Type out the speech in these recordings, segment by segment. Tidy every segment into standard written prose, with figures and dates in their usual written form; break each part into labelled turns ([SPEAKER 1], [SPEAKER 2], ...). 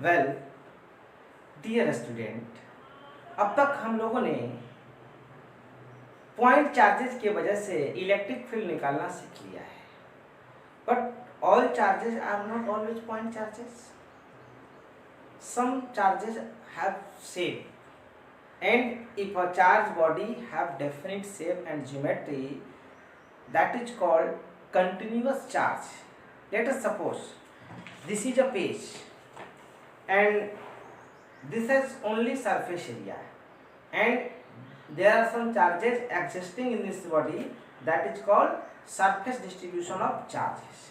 [SPEAKER 1] Well dear student, अब तक हम लोगों ने पॉइंट चार्जेस की वजह से इलेक्ट्रिक फील्ड निकालना सीख लिया है। But all charges are not always point charges. Some charges have shape, and if a charge body have definite shape and geometry, that is called continuous charge. Let us suppose this is a page and this has only surface area, and there are some charges existing in this body, that is called surface distribution of charges.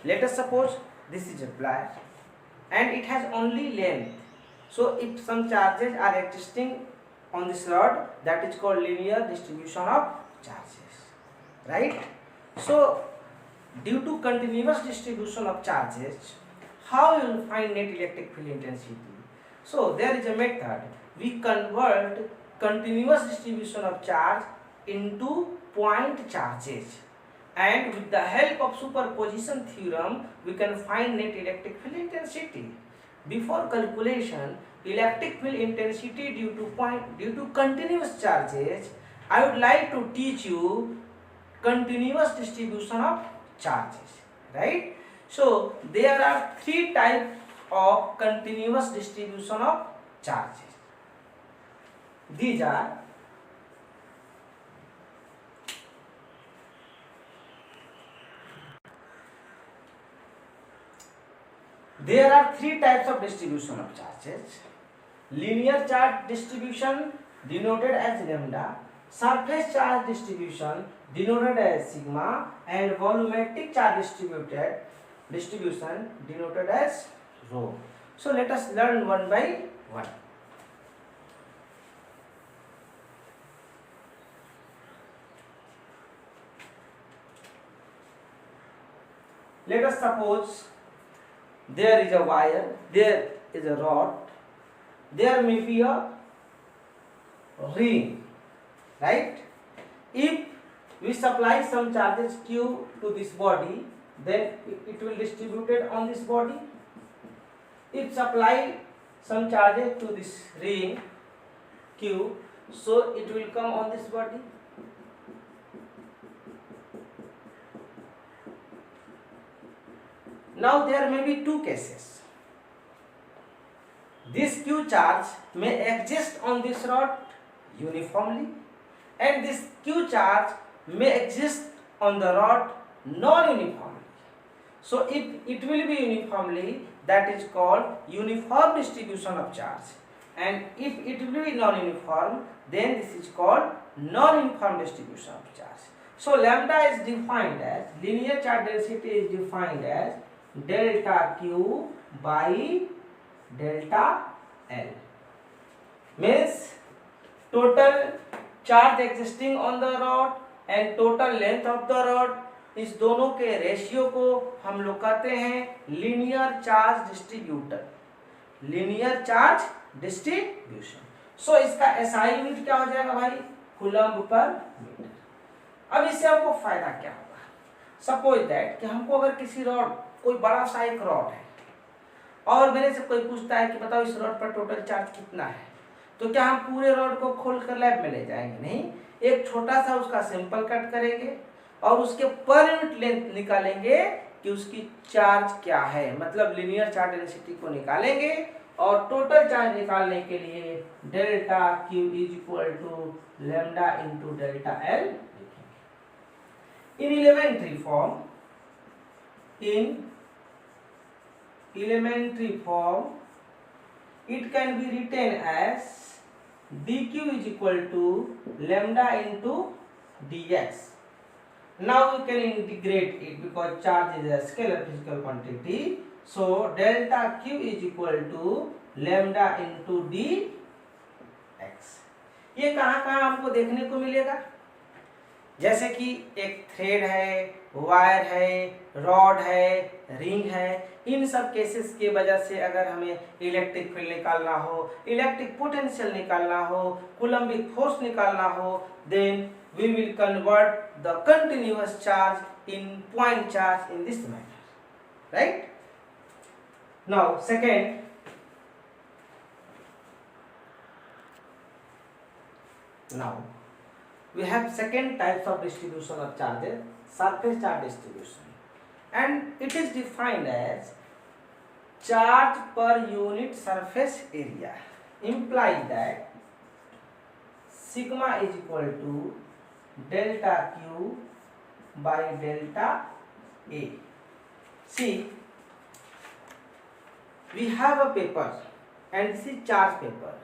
[SPEAKER 1] Let us suppose this is a plier and it has only length. So if some charges are existing on this rod, that is called linear distribution of charges, right? So due to continuous distribution of charges, how you will find net electric field intensity? So there is a method. We convert continuous distribution of charge into point charges, and with the help of superposition theorem we can find net electric field intensity. Before calculation electric field intensity due to continuous charges, I would like to teach you continuous distribution of charges, right? So there are three types of continuous distribution of charges. These are three types of distribution of charges. Linear charge distribution denoted as lambda, surface charge distribution denoted as sigma, and volumetric charge distribution denoted as rho. So let us learn one by one. Let us suppose there is a wire, there is a rod, there may be a ring, right? If we supply some charges Q to this body, then it will distributed on this body. If supply some charges to this ring Q, so it will come on this body. Now there may be two cases. This Q charge may exist on this rod uniformly, and this Q charge may exist on the rod non-uniformly. So if it will be uniformly, that is called uniform distribution of charge, and if it will be non-uniform, then this is called non-uniform distribution of charge. So lambda is defined as, linear charge density is defined as delta Q by delta L, means total charge existing on the rod and total length of the rod, इस दोनों के ratio को हम लोग कहते हैं linear charge distributor, linear charge distribution. So इसका SI unit क्या हो जाएगा भाई? कूलम्ब पर मीटर. अब इससे हमको फायदा क्या होगा? सपोज दैट कि हमको अगर किसी रॉड, कोई बड़ा सा एक रॉड है और मेरे से कोई पूछता है कि बताओ इस रॉड पर टोटल चार्ज कितना है, तो क्या हम पूरे रॉड को खोल कर लैब में ले जाएंगे? नहीं, एक छोटा सा उसका सैंपल कट करेंगे और उसके पर यूनिट लेंथ निकालेंगे कि उसकी चार्ज क्या है, मतलब लीनियर चार्ज डेंसिटी को निकालेंगे और टोटल चार्ज निकालने के लिए delta Q is equal to lambda into delta L लिखेंगे. In elementary form it can be written as dq is equal to lambda into dx. Now we can integrate it because charge is a scalar physical quantity. So delta q is equal to lambda into dx. ये कहाँ हमको देखने को मिलेगा? जैसे कि एक thread है, वायर है, रॉड है, रिंग है, इन सब केसेस की वजह से अगर हमें इलेक्ट्रिक फील्ड निकालना हो, इलेक्ट्रिक पोटेंशियल निकालना हो, कूलम्बिक फोर्स निकालना हो, then we will convert the continuous charge in point charge in this manner, right? Now second, Now we have second types of distribution of charges, surface charge distribution, and it is defined as charge per unit surface area, implies that sigma is equal to delta Q by delta A. See, we have a paper and this is charge paper,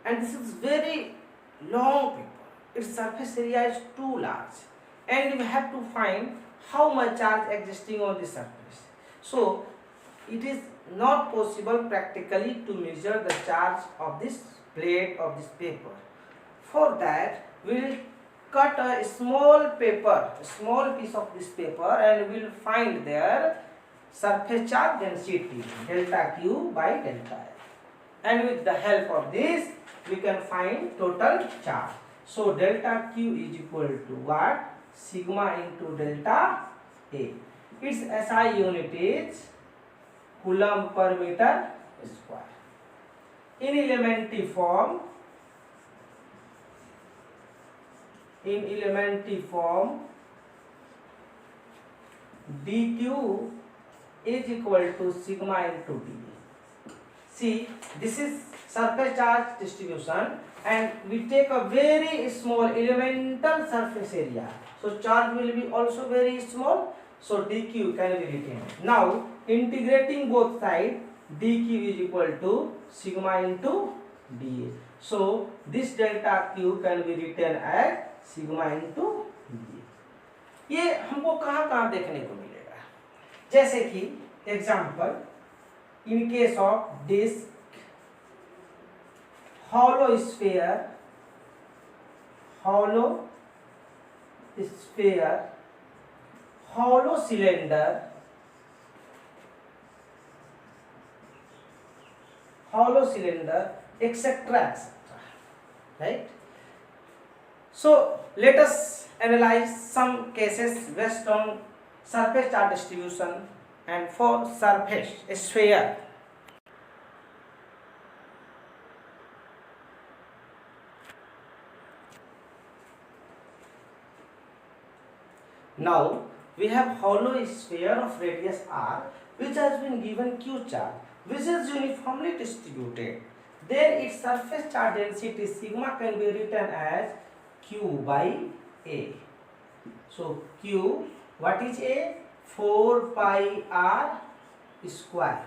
[SPEAKER 1] and this is very long paper. Its surface area is too large, and we have to find how much charge existing on the surface. So it is not possible practically to measure the charge of this plate of this paper. For that, we will cut a small paper, a small piece of this paper, and we will find their surface charge density, delta Q by delta L. And with the help of this, we can find total charge. So delta Q is equal to what? Sigma into delta A. Its SI unit is Coulomb per meter square. In elementary form, dq is equal to sigma into d. See, this is surface charge distribution, and we take a very small elemental surface area. So charge will be also very small. So dq can be written. Now integrating both sides, dq is equal to sigma into dA. So this delta q can be written as sigma into dA. ये हमको कहाँ कहाँ देखने को मिलेगा? जैसे कि example, in case of disc, hollow sphere, hollow cylinder, etc. Right? So let us analyze some cases based on surface charge distribution. And for surface sphere, now we have hollow sphere of radius r which has been given q charge, which is uniformly distributed. Then its surface charge density sigma can be written as q by a. So q, what is a? 4 pi r square.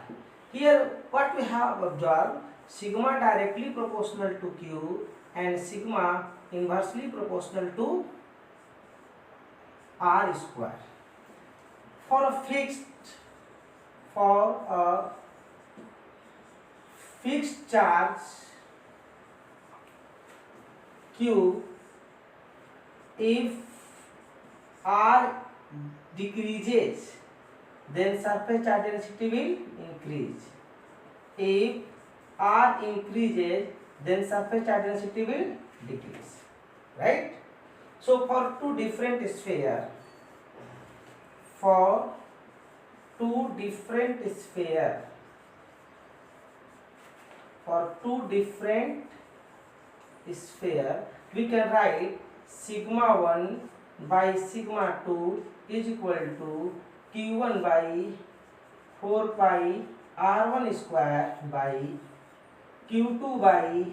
[SPEAKER 1] Here what we have observed, sigma directly proportional to q and sigma inversely proportional to r square. For a fixed charge q, if r decreases, then surface charge density will increase. If r increases, then surface charge density will decrease. Right? So for two different spheres, we can write sigma 1 by sigma 2 is equal to q1 by 4 pi r1 square by q2 by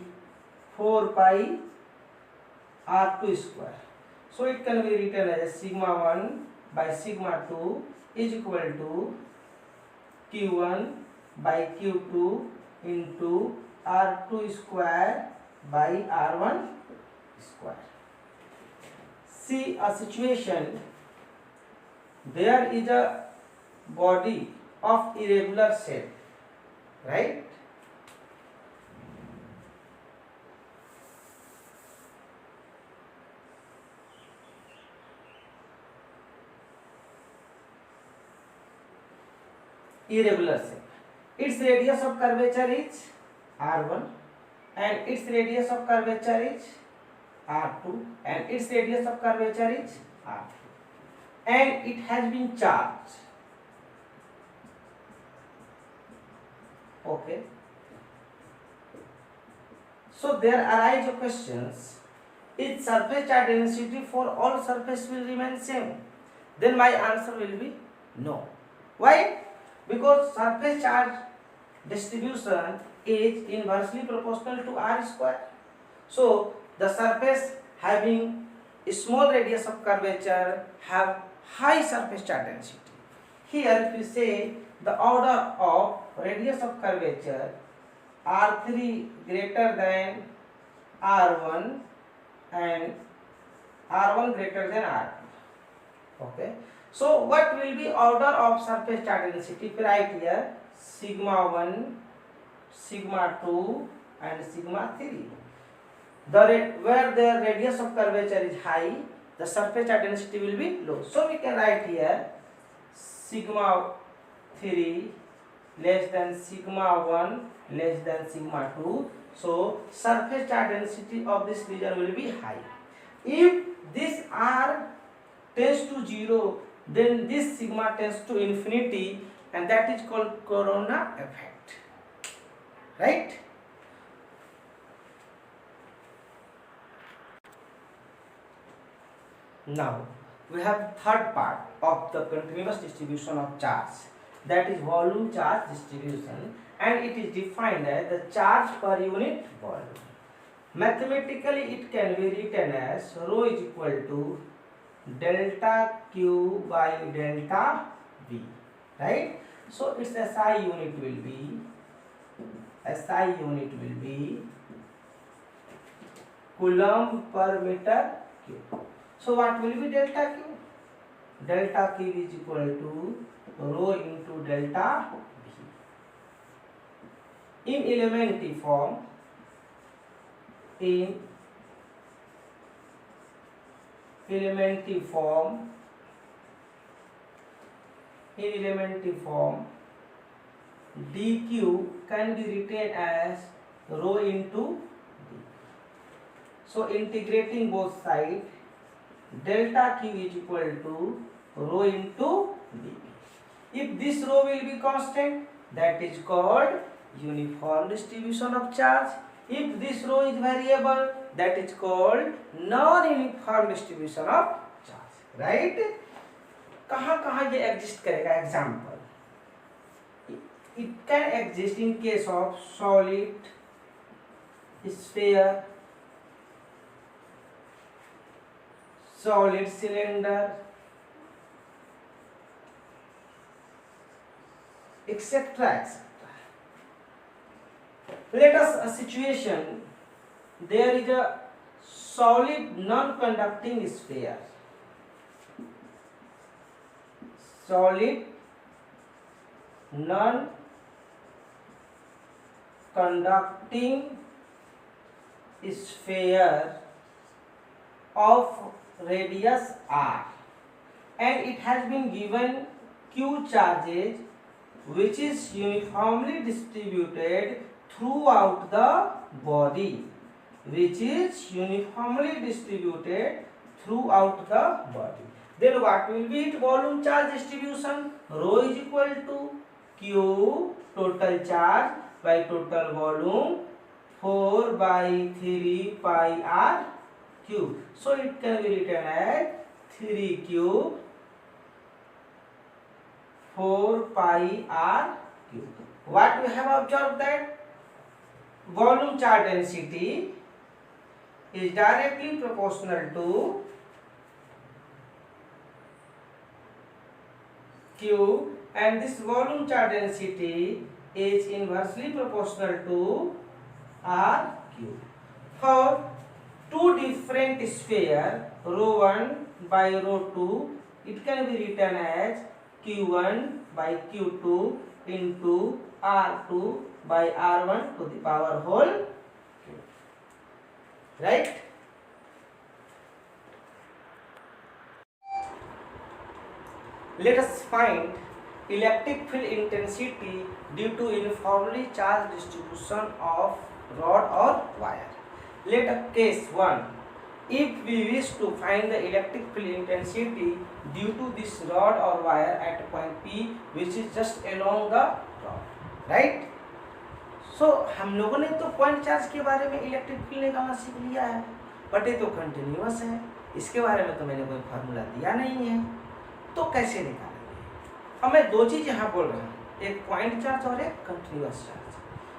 [SPEAKER 1] 4 pi r2 square. So it can be written as sigma 1 by sigma 2 is equal to q1 by q2 into r2 square by r1 square. See a situation, there is a body of irregular shape, right? Irregular shape. Its radius of curvature is r1 and its radius of curvature is r2 and its radius of curvature is r3, and it has been charged. Okay. So there arise questions is surface charge density for all surface will remain same? Then my answer will be no. Why? Because surface charge distribution is inversely proportional to r square. So the surface having a small radius of curvature have high surface charge density. Here if you say the order of radius of curvature r3 greater than r1 and r1 greater than r2. Okay. So what will be order of surface charge density? If you write here sigma 1, sigma 2 and sigma 3. Where the radius of curvature is high, the surface charge density will be low. So we can write here sigma 3 less than sigma 1 less than sigma 2. So surface charge density of this region will be high. If this r tends to 0, then this sigma tends to infinity, and that is called corona effect. Right? Now we have third part of the continuous distribution of charge, that is volume charge distribution, and it is defined as the charge per unit volume. Mathematically it can be written as rho is equal to delta Q by delta V, right? So its SI unit will be coulomb per meter cube. So what will be delta Q? Delta Q is equal to rho into delta V. In elementary form, dq can be written as rho into d. So integrating both sides, delta q is equal to rho into dp. If this rho will be constant, that is called uniform distribution of charge. If this rho is variable, that is called non-uniform distribution of charge. Right? कहाँ ये exist करेगा? Example. It can exist in case of solid, sphere, solid cylinder, etc. Let us a situation, there is a solid non-conducting sphere. Solid non-conducting sphere of radius r, and it has been given q charges which is uniformly distributed throughout the body, Then what will be its volume charge distribution? Rho is equal to Q total charge by total volume 4 by 3 pi r cube. So it can be written as 3 cube 4 pi r cube. What we have observed that volume charge density is directly proportional to Q, and this volume charge density is inversely proportional to R cube. For two different spheres, rho 1 by rho 2, it can be written as Q1 by Q2 into R2 by R1 to the power whole cube. Right? Let us find electric field intensity due to uniformly charged distribution of rod or wire. Let us case 1. If we wish to find the electric field intensity due to this rod or wire at point P, which is just along the rod, right? So हम लोगों ने तो point charge के बारे में electric field निकालना सीख लिया है, बट ये तो कंटिन्यूअस है, इसके बारे में तो मैंने कोई फार्मूला दिया नहीं है, तो कैसे निकालेंगे? अब मैं दो चीज़ यहाँ बोल रहा हूँ, एक पॉइंट चार्ज और एक कंटिन्यूअस चार्ज।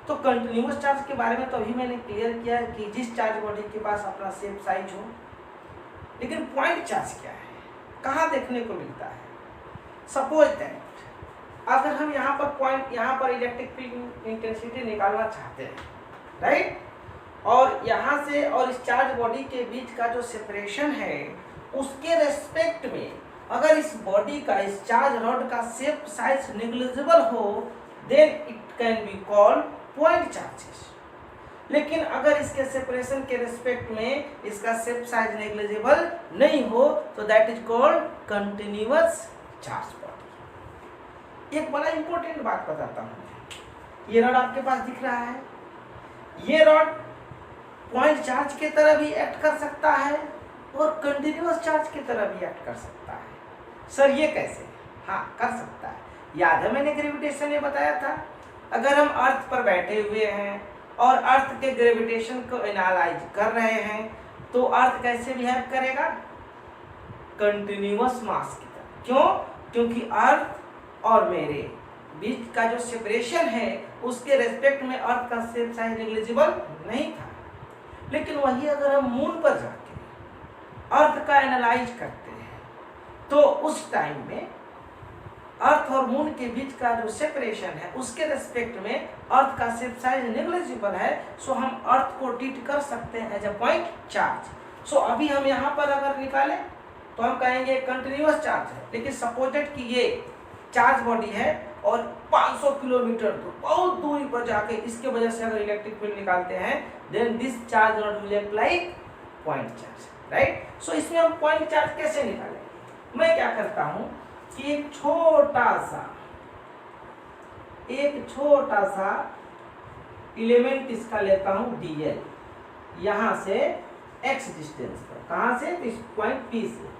[SPEAKER 1] तो कंटिन्यूअस चार्ज के बारे में तो अभी मैंने क्लियर किया है कि जिस चार्ज बॉडी के पास अपना शेप साइज हो। लेकिन पॉइंट चार्ज क्या है, कहाँ देखने को मिलता है? सपोज दैट अगर हम यहाँ पर इलेक्ट्रिक फील्ड इंटेंसिटी निकालना चाहते हैं, राइट, और यहाँ से और इस चार्ज बॉडी के बीच का जो सेपरेशन है उसके रेस्पेक्ट में अगर इस बॉडी का, इस चार्ज रॉड का शेप साइज नेग्लिजिबल हो, then it can be called point charges. लेकिन अगर इसके सेपरेशन के रेस्पेक्ट में इसका शेप साइज नेग्लिजिबल नहीं हो तो that is called continuous charge body. एक बड़ा इंपॉर्टेंट बात बताता हूँ, ये रॉड आपके पास दिख रहा है, ये रॉड पॉइंट चार्ज की तरह भी एक्ट कर सकता है और कंटिन्यूअस चार्ज की तरह भी एक्ट कर सकता है। सर ये कैसे? हाँ, कर सकता है। याद है मैंने ग्रेविटेशन में बताया था, अगर हम अर्थ पर बैठे हुए हैं और अर्थ के ग्रेविटेशन को एनालाइज कर रहे हैं तो अर्थ कैसे बिहेव करेगा? कंटिन्यूअस मास की तरह। क्यों? क्योंकि अर्थ और मेरे बीच का जो सेपरेशन है उसके रेस्पेक्ट में अर्थ का शेप साइज नेग्लिजिबल नहीं था। लेकिन वही अगर हम मून पर जाके अर्थ का एनालाइज करते हैं तो उस टाइम में अर्थ और मून के बीच का जो सेपरेशन है उसके रेस्पेक्ट में अर्थ का शेप साइज नेग्लिजिबल है, सो हम अर्थ को ट्रीट कर सकते हैं एज अ पॉइंट चार्ज। सो अभी हम यहाँ पर अगर निकालें तो हम कहेंगे कंटिन्यूअस चार्ज है, लेकिन सपोजेड कि ये चार्ज बॉडी है और 500 किलोमीटर दूर, बहुत दूरी पर जाके इसके वजह से अगर इलेक्ट्रिक फील्ड निकालते हैं, then this charge not will act like point charge, right. So इसमें हम पॉइंट चार्ज कैसे निकालें? मैं क्या करता हूँ कि एक छोटा सा एलिमेंट इसका लेता हूँ dl, यहाँ से x डिस्टेंस पर, कहाँ से? इस पॉइंट P से।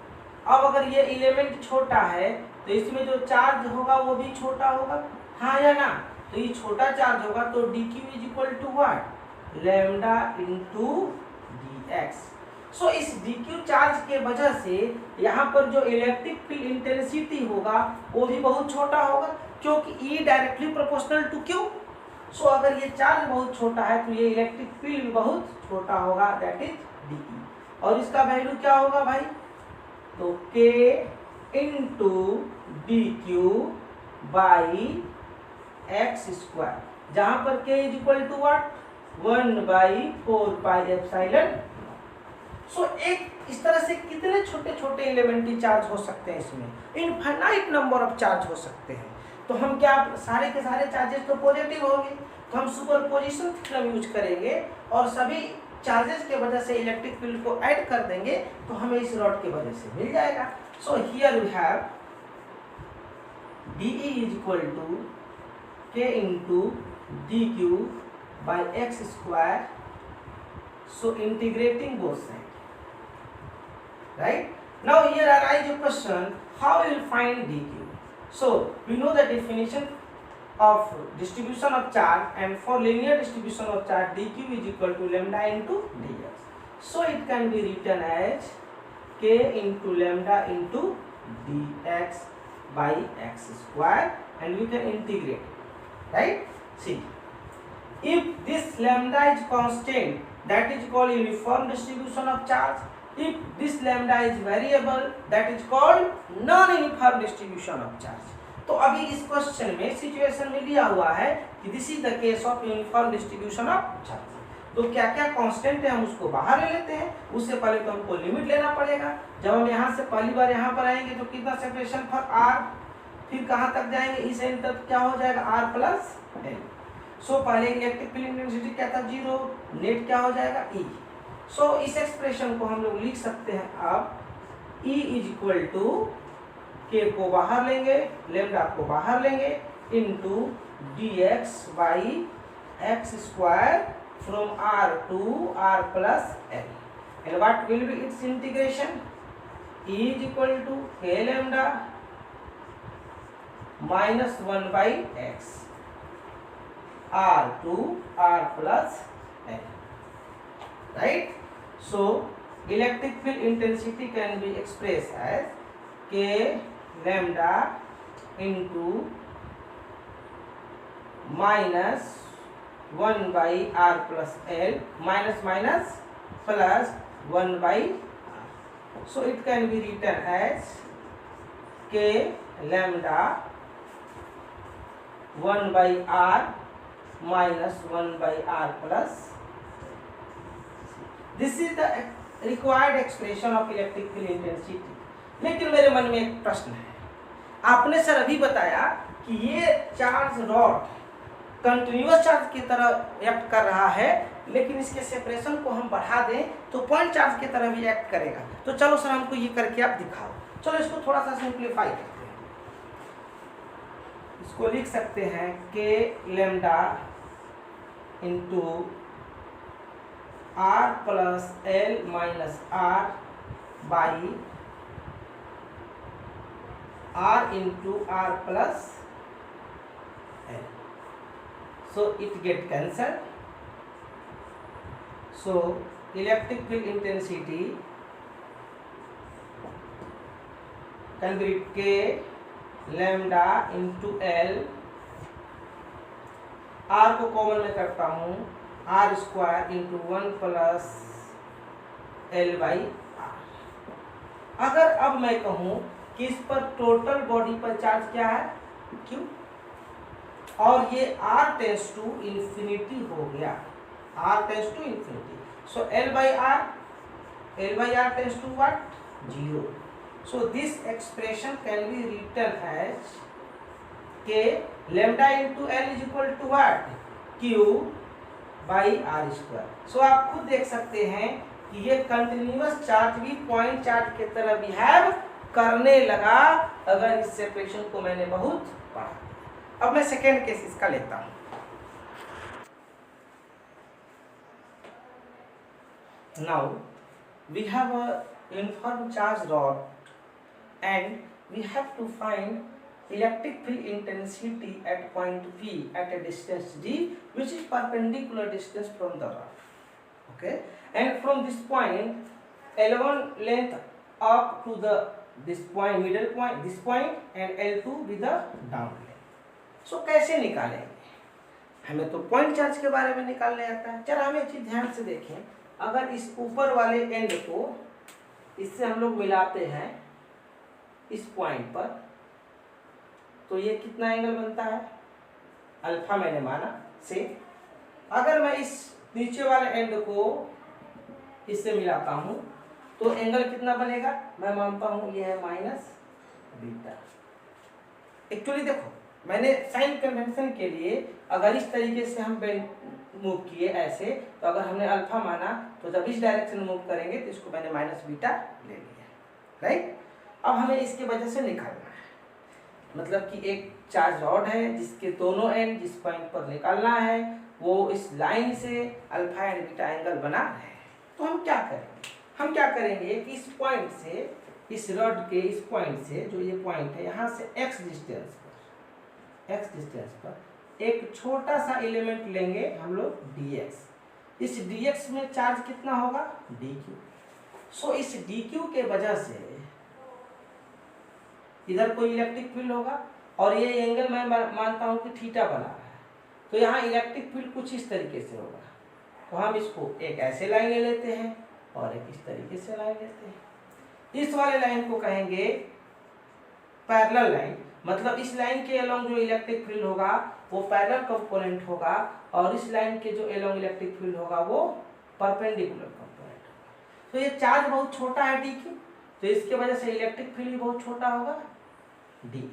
[SPEAKER 1] अब अगर ये एलिमेंट छोटा है तो इसमें जो चार्ज होगा वो भी छोटा होगा, हाँ या ना? तो ये छोटा चार्ज होगा तो dq is equal to what? Lambda into dx। So इस dq चार्ज के वजह से यहाँ पर जो इलेक्ट्रिक फील्ड इंटेंसिटी होगा वो भी बहुत छोटा होगा, क्योंकि E directly proportional to Q। So अगर ये चार्ज बहुत छोटा है तो ये इलेक्ट्रिक फील्ड भी बहुत छोटा होगा, दैट इज dE। और इसका वैल्यू क्या होगा भाई? तो K into dq by x square, जहाँ पर K is equal to what? 1/4 pi epsilon. So एक इस तरह से कितने छोटे छोटे एलिमेंट्री चार्ज हो सकते हैं, इसमें इनफाइनाइट नंबर ऑफ चार्ज हो सकते हैं। तो हम क्या, सारे के सारे चार्जेस तो पॉजिटिव होंगे, तो हम सुपरपोजिशन थ्योरम यूज करेंगे और सभी चार्जेस के वजह से इलेक्ट्रिक फील्ड को ऐड कर देंगे तो हमें इस रॉड की वजह से मिल जाएगा। So here we have dE is equal to K into dq by x square. So integrating both side, right? Now here arise a question, how we will find dq? So we know the definition of distribution of charge, and for linear distribution of charge dq is equal to lambda into dx. So it can be written as k into lambda into dx by x square, and we can integrate, right? See, if this lambda is constant, that is called uniform distribution of charge. If this lambda is variable, that is called non-uniform distribution of charge. तो अभी इस question में situation में दिया हुआ है कि this is the case of uniform distribution of charge. तो क्या क्या कांस्टेंट है हम उसको बाहर ले लेते हैं, उससे पहले तो हमको लिमिट लेना पड़ेगा। जब हम यहाँ से पहली बार यहाँ पर आएंगे तो कितना सेपरेशन फॉर r, फिर कहाँ तक जाएंगे? इस एंड तक क्या हो जाएगा? r plus l। सो पहले इलेक्ट्रिक फील्ड इंटेंसिटी क्या था? 0। नेट क्या हो जाएगा? E। सो इस एक्सप्रेशन को हम लोग लिख सकते हैं अब E is equal to K को बाहर लेंगे, लेम्डा को बाहर लेंगे, into dx by x square from r to r plus l, and what will be its integration? E is equal to K lambda minus 1 by x r to r plus l, right? So electric field intensity can be express as K lambda into minus 1 by R plus L minus minus plus 1 by are. So it can be written as k lambda 1 by r minus 1 by r plus. This is the required expression of electric field intensity. लेकिन मेरे मन में एक प्रश्न है, आपने sir अभी बताया कि ये चार्ज रॉड कंटिन्यूअस चार्ज की तरह एक्ट कर रहा है, लेकिन इसके सेपरेशन को हम बढ़ा दें तो पॉइंट चार्ज की तरह भी एक्ट करेगा. तो चलो सर हमको ये करके आप दिखाओ. चलो इसको थोड़ा सा सिंप्लीफाई करते हैं. इसको लिख सकते हैं K lambda into r plus L minus r by r into r plus L. So it get cancelled. So electric field intensity can be K lambda into L. R को कॉमन में करता हूँ, R square into 1 plus L by R. अगर अब मैं कहूँ कि इस पर टोटल बॉडी पर चार्ज क्या है, Q, और ये R टेंस टू इंफिनिटी हो गया, R tends to infinity. So L by R tends to what, 0. So this expression can be written as K lambda into L is equal to what, Q by R square. So आप खुद देख सकते हैं कि ये continuous charge भी point charge की तरह बिहेव करने लगा अगर इस सेपरेशन को मैंने बहुत पढ़ा. अब मैं सेकेंड केस इसका लेता हूं. Now we have a uniform charge rod and we have to find electric field intensity at point P at a distance d which is perpendicular distance from the rod. Okay, and from this point L1 length up to the this point, middle point, this point, and L2 with the down length. So कैसे निकालेंगे? हमें तो point charge के बारे में निकालने आता है. चलो हम एक चीज ध्यान से देखें. अगर इस ऊपर वाले एंड को इससे हम लोग मिलाते हैं इस पॉइंट पर, तो ये कितना एंगल बनता है, अल्फा मैंने माना से. अगर मैं इस नीचे वाले एंड को इससे मिलाता हूं तो एंगल कितना बनेगा, मैं मानता हूं ये है माइनस बीटा. एक्चुअली देखो मैंने साइन कन्वेंशन के लिए अगर इस तरीके से हम मूव किए ऐसे, तो अगर हमने अल्फा माना तो जब इस डायरेक्शन में मूव करेंगे तो इसको मैंने माइनस बीटा ले लिया. राइट, अब हमें इसके वजह से निकालना है. मतलब कि एक चार्ज रॉड है जिसके दोनों एंड जिस पॉइंट पर निकालना है वो इस लाइन से अल्फा एंड बीटा एंगल बना रहे हैं. तो हम क्या करेंगे, हम क्या करेंगे कि इस पॉइंट से, इस रॉड के इस पॉइंट से, जो ये पॉइंट है यहाँ से x डिस्टेंस पर एक छोटा सा एलिमेंट लेंगे हम लोग dx. इस dx में चार्ज कितना होगा, dq. सो इस dq के वजह से इधर कोई इलेक्ट्रिक फील्ड होगा और ये एंगल मैं मानता हूं कि थीटा बना रहा है, तो यहाँ इलेक्ट्रिक फील्ड कुछ इस तरीके से होगा. तो हम इसको एक ऐसे लाइन ले लेते हैं और एक इस तरीके से लाइन लेते हैं. इस वाले लाइन को कहेंगे पैरेलल लाइन. मतलब इस लाइन के अलोंग जो इलेक्ट्रिक फील्ड होगा वो पैरेलल कंपोनेंट होगा और इस लाइन के जो अलोंग इलेक्ट्रिक फील्ड होगा वो परपेंडिकुलर कंपोनेंट होगा. तो ये चार्ज बहुत छोटा है dq, तो इसके वजह से इलेक्ट्रिक फील्ड भी बहुत छोटा होगा dE.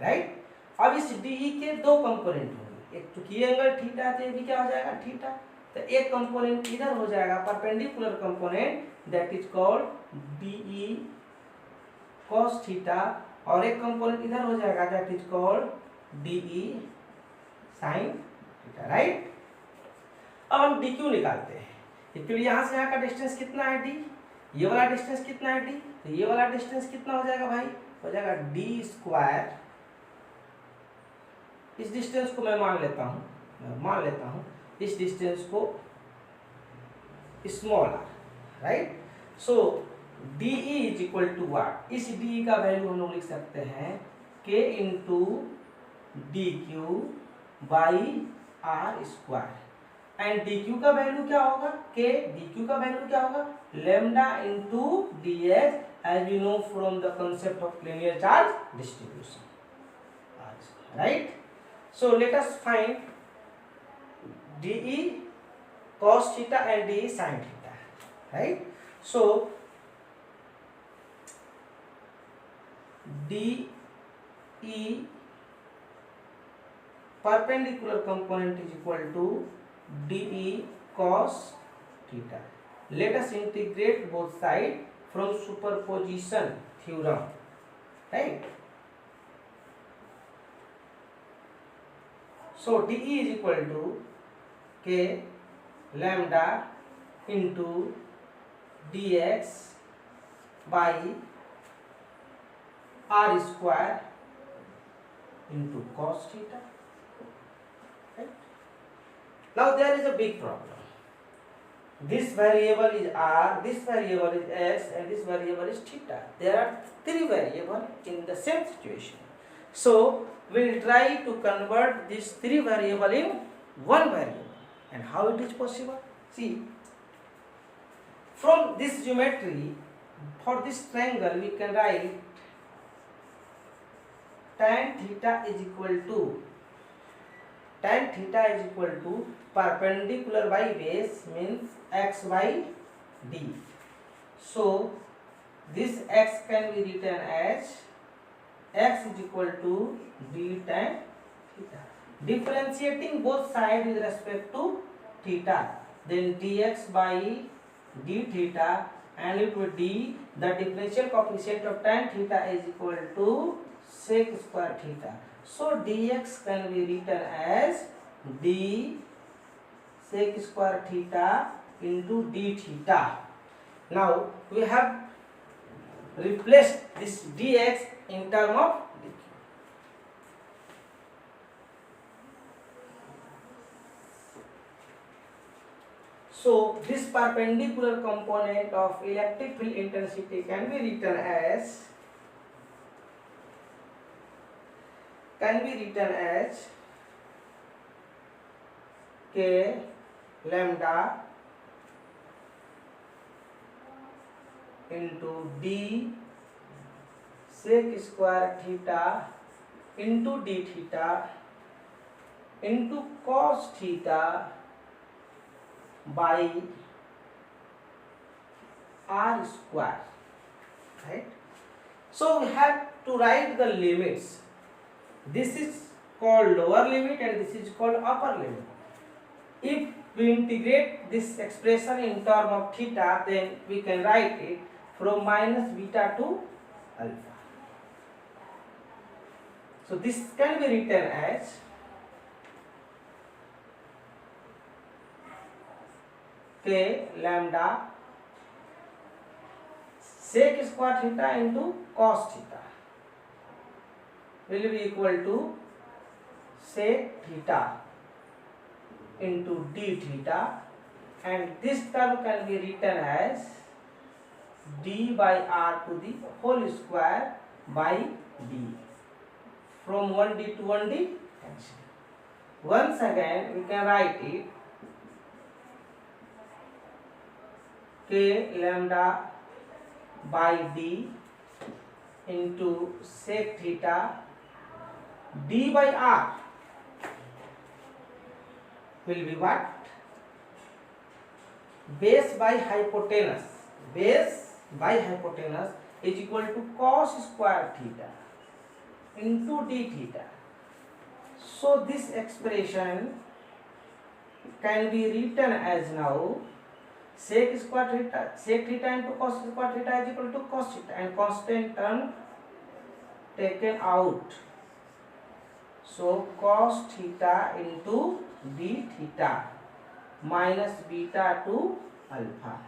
[SPEAKER 1] राइट, अब इस dE के दो कंपोनेंट होंगे. एक चूंकि एंगल थीटा है तो ये भी क्या हो जाएगा, थीटा. तो एक कंपोनेंट इधर हो जाएगा perpendicular component, that is called dE cos theta, और एक कंपोनेंट इधर हो जाएगा that is called dE sin theta. Right, अब हम dq निकालते हैं. एक्चुअली यहाँ से यहाँ का डिस्टेंस कितना है d, ये वाला डिस्टेंस कितना है d, तो ये वाला डिस्टेंस कितना हो जाएगा भाई, हो जाएगा d स्क्वायर. इस डिस्टेंस को मैं मान लेता हूँ इस डिस्टेंस को small r. Right, so D is equal to what, इस डी का वैल्यू हम लोग लिख सकते हैं K into D Q by are square, and D q का वैल्यू क्या होगा, के डी क्यू का वैल्यू क्या होगा, lambda into d h, as we know from the concept of linear charge distribution, right. So let us find dE cos theta and dE sin theta, right. So dE perpendicular component is equal to dE cos theta. Let us integrate both sides from superposition theorem, right. So dE is equal to k lambda into dx by r square into cos theta, right. Now there is a big problem. This variable is r, this variable is x, and this variable is theta. There are three variables in the same situation. So we will try to convert these three variables in one variable. And how it is possible? See, from this geometry, for this triangle we can write tan theta is equal to perpendicular by base, means x by d. So this x can be written as x is equal to d tan theta. Differentiating both sides with respect to theta, then dx by d theta, and it will d, the differential coefficient of tan theta is equal to sec square theta. So dx can be written as d sec square theta into d theta. Now we have replaced this dx in term of dq. So this perpendicular component of electric field intensity can be written as k lambda into d sec square theta into d theta into cos theta by r square, right. So we have to write the limits. This is called lower limit and this is called upper limit. If we integrate this expression in term of theta, then we can write it from minus beta to alpha. So this can be written as k lambda sec square theta into cos theta will be equal to sec theta into d theta, and this term can be written as d by r to the whole square by d, from 1d to 1d cancel. Once again we can write it k lambda by d into sec theta d by r will be what? Base by hypotenuse. Base by hypotenuse is equal to cos square theta into d theta. So this expression can be written as now sec theta into cos square theta is equal to cos theta, and constant term taken out. So cos theta into d theta minus beta to alpha.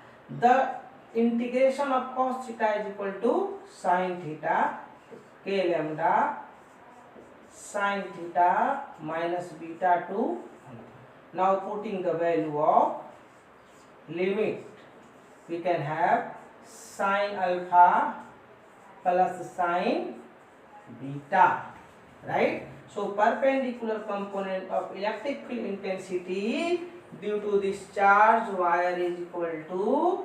[SPEAKER 1] The integration of cos theta is equal to sin theta, k lambda sin theta minus beta to alpha. Now putting the value of limit, we can have sin alpha plus sin beta, right? So perpendicular component of electric field intensity due to this charge wire is equal to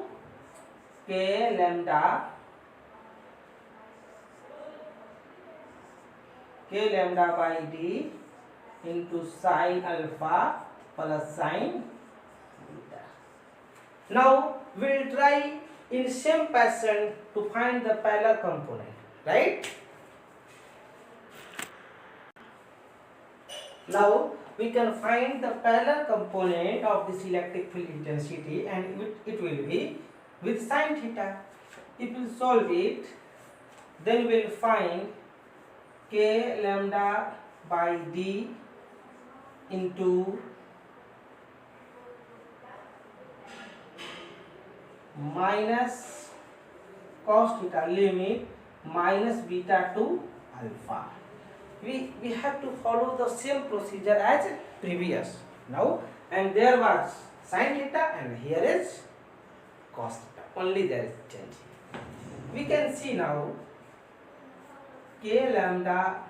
[SPEAKER 1] k lambda by d into sin alpha plus sin beta. Now we'll try in same fashion to find the parallel component, right? Now we can find the parallel component of this electric field intensity, and it will be with sin theta. If we solve it, then we will find k lambda by d into minus cos theta limit minus beta to alpha. We have to follow the same procedure as previous now, and there was sin theta and here is cos theta, only there is change. We can see now k lambda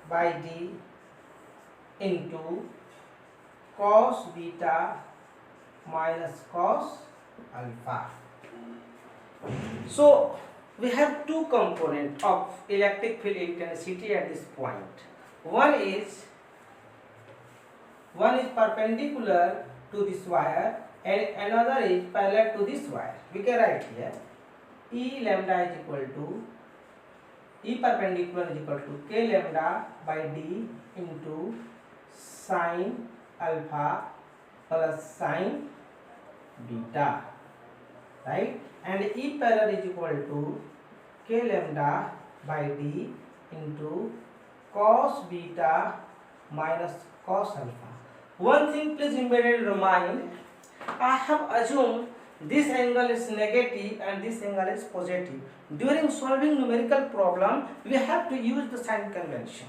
[SPEAKER 1] by d into cos beta minus cos alpha. So we have two components of electric field intensity at this point. One is perpendicular to this wire and another is parallel to this wire. We can write here E lambda is equal to E perpendicular is equal to k lambda by d into sin alpha plus sin beta, right? And E parallel is equal to k lambda by d into cos beta minus cos alpha. One thing please remember in your mind, I have assumed this angle is negative and this angle is positive. During solving numerical problem, we have to use the sign convention.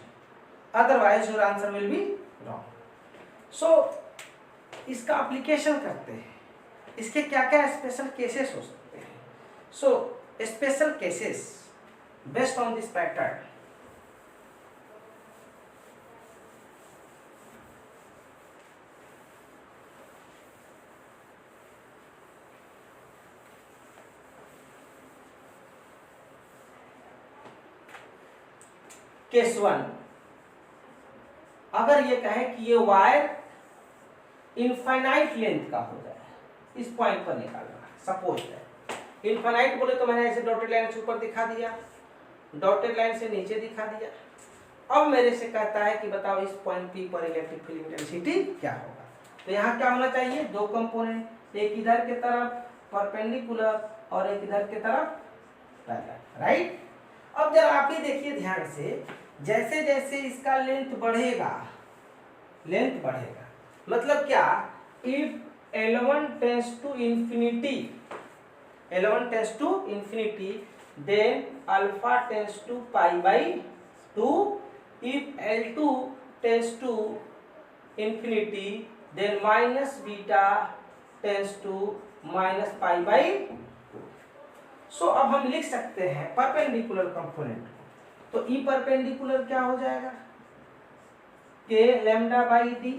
[SPEAKER 1] Otherwise, your answer will be wrong. So, इसका application करते हैं. इसके क्या-क्या special cases हो सकते हैं. So, special cases based on this pattern. Case 1, अगर ये कहे कि ये वायर इनफाइनाइट लेंथ का हो जाए, इस पॉइंट पर निकालना है, सपोज है इनफाइनाइट बोले तो मैंने ऐसे डॉटेड लाइन से ऊपर दिखा दिया, डॉटेड लाइन से नीचे दिखा दिया. अब मेरे से कहता है कि बताओ इस पॉइंट पी पर इलेक्ट्रिक फील्ड इंटेंसिटी क्या होगा. तो यहाँ क्या होना चाहिए, दो कंपोनेंट, एक इधर के तरफ परपेंडिकुलर और एक इधर के तरफ पैरेलल, राइट. अब जरा आप ही देखिए ध्यान से, जैसे जैसे इसका लेंथ बढ़ेगा मतलब क्या, if L1 tends to infinity then alpha tends to pi by 2. If L2 tends to infinity then minus beta tends to minus pi by 2. So अब हम लिख सकते हैं परपेंडिकुलर कंपोनेंट. तो E परपेंडिकुलर क्या हो जाएगा, k lambda by D.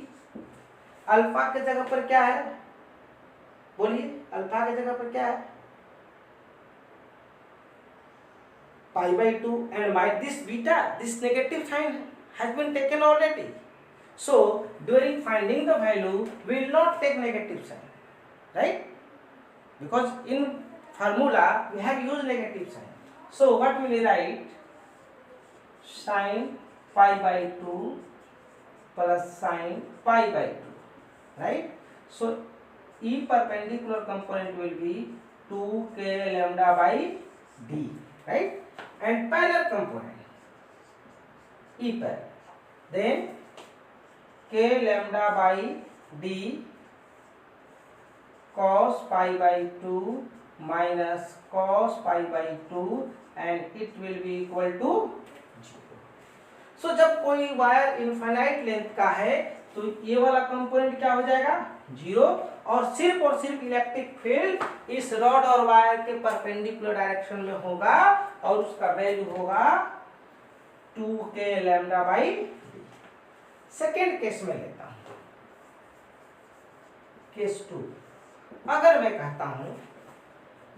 [SPEAKER 1] Alpha के जगह पर क्या है, बोलिए, अल्फा के जगह पर क्या है, pi by 2, and by this beta, this negative sign has been taken already. So during finding the value, we will not take negative sign, right? Because in formula we have used negative sign. So what will we write? Sin pi by 2 plus sin pi by 2, right? So E perpendicular component will be 2k lambda by d, right? And parallel component E parallel, then k lambda by d cos pi by 2 minus cos pi by 2 and it will be equal to 0. So जब कोई wire infinite length का है तो ये वाला component क्या हो जाएगा, जीरो, और सिर्फ इलेक्ट्रिक फील्ड इस रॉड और वायर के परपेंडिकुलर डायरेक्शन में होगा और उसका वैल्यू होगा 2k lambda by d। Second case में लेता हूं, केस 2। अगर मैं कहता हूं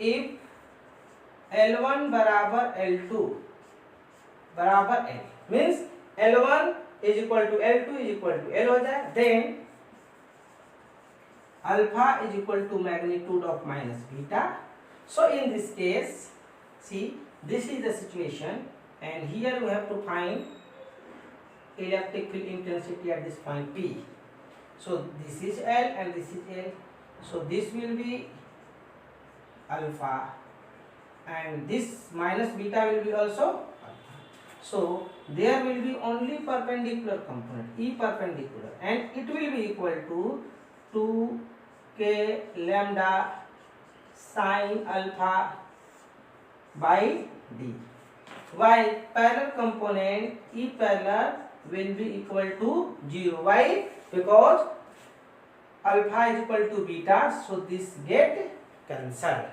[SPEAKER 1] इफ L1 बराबर L2 बराबर L, means L1 is equal to L2 is equal to L हो जाए, then alpha is equal to magnitude of minus beta. So in this case, see, this is the situation, and here we have to find electric field intensity at this point P. So this is L and this is L. So this will be alpha, and this minus beta will be also alpha. So there will be only perpendicular component, E perpendicular, and it will be equal to 2k lambda sin alpha by d. While parallel component E parallel will be equal to 0. Why? Because alpha is equal to beta, so this get cancelled.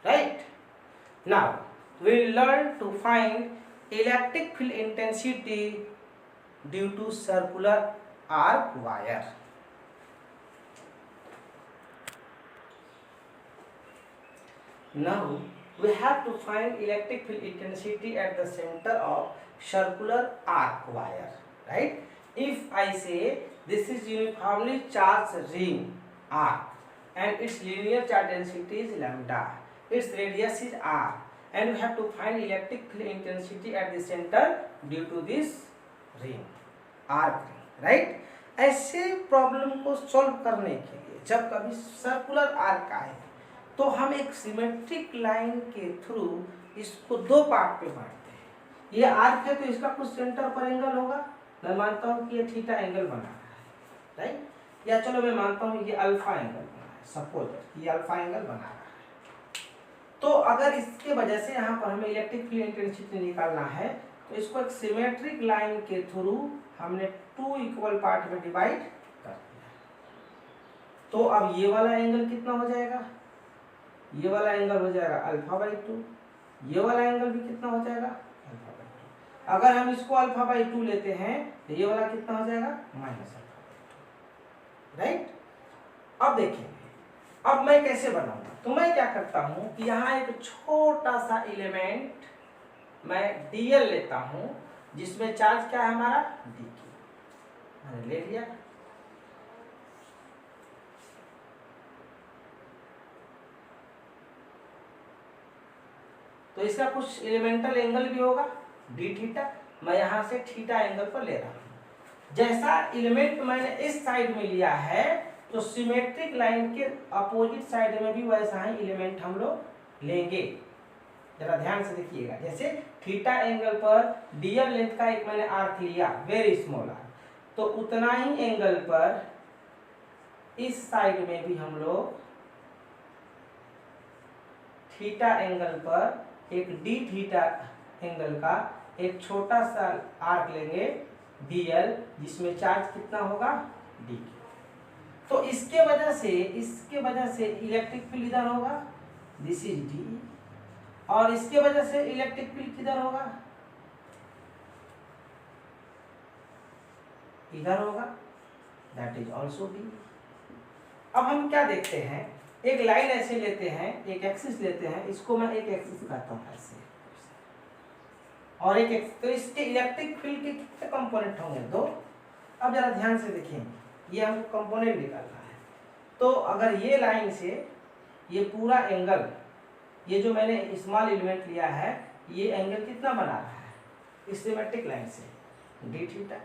[SPEAKER 1] Right? Now we will learn to find electric field intensity due to circular arc wire. Now we have to find electric field intensity at the center of circular arc wire, right? If I say this is uniformly charged ring arc and its linear charge density is lambda, its radius is r, and we have to find electric field intensity at the center due to this ring arc ring, right? ऐसे problem को solve करने के लिए जब कभी circular arc आए तो हम एक सिमेट्रिक लाइन के थ्रू इसको दो पार्ट में बांटते हैं। ये आर्क है तो इसका कुछ सेंटर पर एंगल होगा, मैं मानता हूँ कि ये थीटा एंगल बना रहा है, राइट? या चलो मैं मानता हूँ ये अल्फा एंगल बना है, सपोज ये अल्फा एंगल बना रहा है। तो अगर इसके वजह से यहाँ पर हमें इलेक्ट्रिक फील्ड इंटेंसिटी निकालना है तो इसको एक सिमेट्रिक लाइन के थ्रू हमने 2 इक्वल पार्ट में डिवाइड कर दिया। तो अब ये वाला एंगल कितना हो जाएगा? ये वाला एंगल हो जाएगा अल्फा बाई 2, ये वाला एंगल भी कितना हो जाएगा? Alpha by 2। अगर हम इसको अल्फा बाई 2 लेते हैं तो ये वाला कितना हो जाएगा? Minus alpha by 2, right? अब देखेंगे, अब मैं कैसे बनाऊंगा। तो मैं क्या करता हूं कि यहाँ एक छोटा सा एलिमेंट मैं dl लेता हूं जिसमें चार्ज क्या है हमारा? dq, मैंने ले लिया। तो इसका कुछ एलिमेंटल एंगल भी होगा डी थीटा, मैं यहाँ से थीटा एंगल पर ले रहा हूँ। जैसा एलिमेंट मैंने इस साइड में लिया है तो सिमेट्रिक लाइन के अपोजिट साइड में भी वैसा ही एलिमेंट हम लोग लेंगे। जरा ध्यान से देखिएगा, जैसे थीटा एंगल पर डीएल लेंथ का एक मैंने आर्क लिया, वेरी स्मॉल आर्क, तो उतना ही एंगल पर इस साइड में भी हम लोग थीटा एंगल पर एक डी थीटा एंगल का एक छोटा सा आर्क लेंगे dl, जिसमें चार्ज कितना होगा? d। तो इसके वजह से इलेक्ट्रिक फील्ड इधर होगा, दिस इज d, और इसके वजह से इलेक्ट्रिक फील्ड किधर होगा? इधर होगा, दैट इज ऑल्सो d। अब हम क्या देखते हैं, एक लाइन ऐसे लेते हैं, एक एक्सिस लेते हैं, इसको मैं एक एक्सिस कहता हूँ ऐसे, और एक एक्सिस, तो इसके इलेक्ट्रिक फील्ड के कितने कंपोनेंट होंगे? 2। अब जरा ध्यान से देखें, ये हमको कंपोनेंट निकालना है। तो अगर ये लाइन से ये पूरा एंगल, ये जो मैंने स्मॉल एलिमेंट लिया है, ये एंगल कितना बना रहा है? इस सिमेट्रिक लाइन से डी थीटा।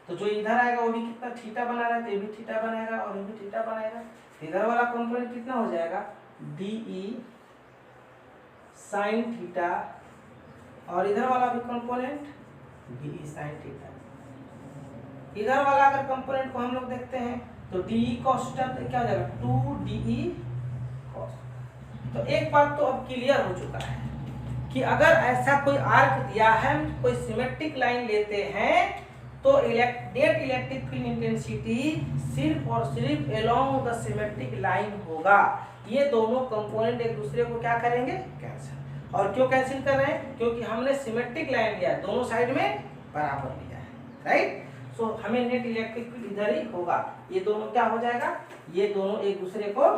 [SPEAKER 1] तो जो इधर आएगा वो भी कितना? थीटा बना रहा है, तो ये भी थीटा बनाएगा और ये भी थीटा बनाएगा। इधर वाला कंपोनेंट कितना हो जाएगा? DE साइन थीटा, और इधर वाला भी कंपोनेंट DE साइन थीटा। इधर वाला अगर कंपोनेंट को हम लोग देखते हैं तो DE cos थीटा क्या हो जाएगा? 2DE cos। तो एक बात तो अब क्लियर हो चुका है कि अगर ऐसा कोई आर्क दिया है, कोई सिमेट्रिक लाइन लेते हैं तो नेट इलेक्ट्रिक फील्ड इंटेंसिटी सिर्फ और सिर्फ अलोंग द सिमेट्रिक लाइन होगा। ये दोनों कंपोनेंट एक दूसरे को क्या करेंगे, कैंसिल। और क्यों कैंसिल कर रहे हैं, क्योंकि हमने सिमेट्रिक लाइन लिया है, दोनों साइड में बराबर लिया है, राइट। सो हमें नेट इलेक्ट्रिक फील्ड इधर ही होगा, ये दोनों क्या हो जाएगा, ये दोनों एक दूसरे को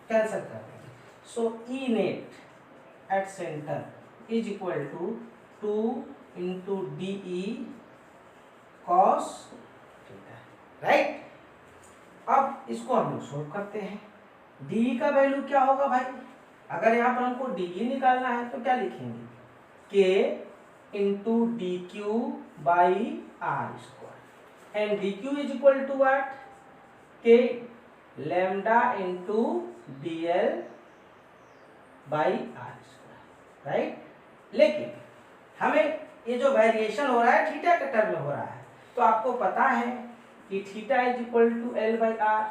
[SPEAKER 1] कैंसिल कर देंगे। So E net at centre is equal to 2 into D E cos theta, right. अब इसको हम लोग सोल्व करते हैं। डी का वैल्यू क्या होगा भाई, अगर यहाँ पर हमको डी निकालना है तो क्या लिखेंगे, K into D Q by are square, and D Q is equal to what, K lambda into D L by are square, right. लेकिन हमें ये जो वेरिएशन हो रहा है थीटा के टर्म में हो रहा है, तो आपको पता है कि theta is equal to L by R,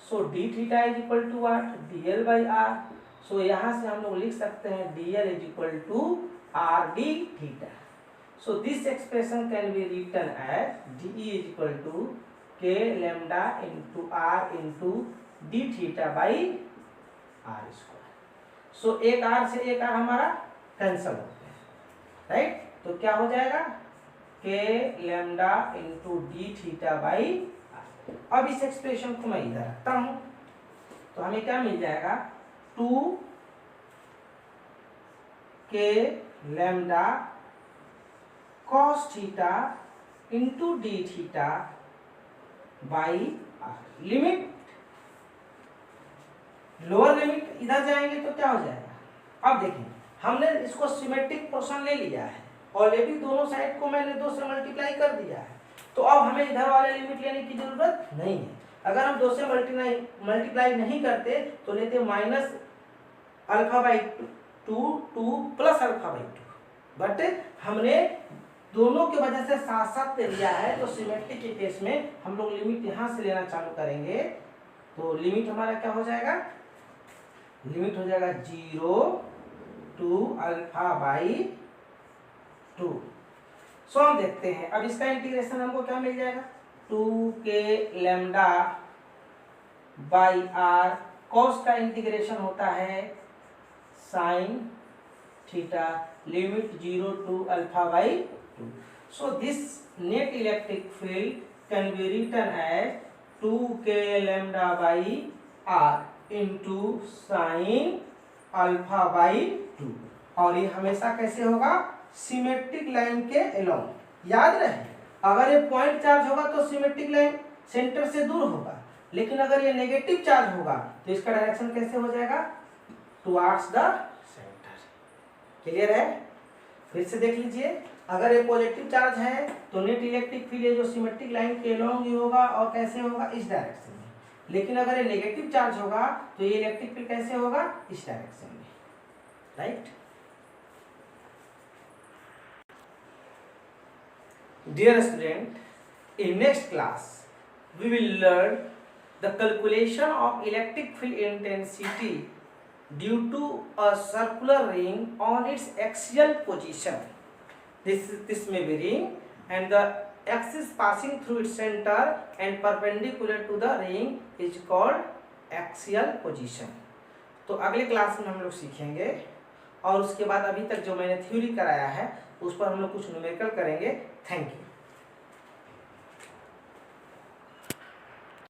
[SPEAKER 1] so D theta is equal to what, D L by R. So यहाँ से हम लोग लिख सकते हैं D L is equal to R D theta. So this expression can be written as D E is equal to K lambda into R into D theta by are square. So एक R से एक are हमारा cancel होते हैं, right. तो क्या हो जाएगा, K lambda into D theta by r. अब इस एक्सप्रेशन को मैं इधर रखता हूं, तो हमें क्या मिल जाएगा, 2 K lambda cos theta into D theta by r. Limit, lower limit इधर जाएंगे तो क्या हो जाएगा, अब देखिए हमने इसको सिमेट्रिक पोर्शन ले लिया है, ऑलरेडी दोनों साइड को मैंने 2 से मल्टीप्लाई कर दिया है, तो अब हमें इधर वाले लिमिट लेने की जरूरत नहीं है। अगर हम 2 से मल्टीप्लाई नहीं करते तो लेते minus alpha by 2 plus alpha by 2, but हमने दोनों की वजह से साथ साथ लिया है, तो सिमेट्रिक के केस में हम लोग लिमिट यहाँ से लेना चालू करेंगे, तो लिमिट हमारा क्या हो जाएगा, लिमिट हो जाएगा 0 टू अल्फा बाई 2। सो हम देखते हैं, अब इसका इंटीग्रेशन हमको क्या मिल जाएगा, 2 K lambda by r, cos का इंटीग्रेशन होता है sine theta, limit 0 to alpha by 2। So this net electric field can be written as 2 K lambda by r into sine alpha by 2, और ये हमेशा कैसे होगा, सिमेट्रिक लाइन के along. याद रहे, अगर ये पॉइंट चार्ज होगा तो सिमेट्रिक लाइन सेंटर से दूर होगा, लेकिन अगर ये नेगेटिव चार्ज होगा तो इसका डायरेक्शन कैसे हो जाएगा, टुवर्ड्स द सेंटर। क्लियर है, फिर से देख लीजिए, अगर ये पॉजिटिव चार्ज है तो नेट इलेक्ट्रिक फील्ड है जो सिमेट्रिक लाइन के अलोंग ही होगा, और कैसे होगा, इस डायरेक्शन में। लेकिन अगर ये नेगेटिव चार्ज होगा तो ये इलेक्ट्रिक फील्ड कैसे होगा, इस डायरेक्शन में, right. Dear student, in next class we will learn the calculation of electric field intensity due to a circular ring on its axial position. This may be ring and the axis passing through its center and perpendicular to the ring is called axial position. तो अगले class में हम लोग सीखेंगे, और उसके बाद अभी तक जो मैंने थ्योरी कराया है उस पर हम लोग कुछ न्यूमेरिकल करेंगे। Thank you.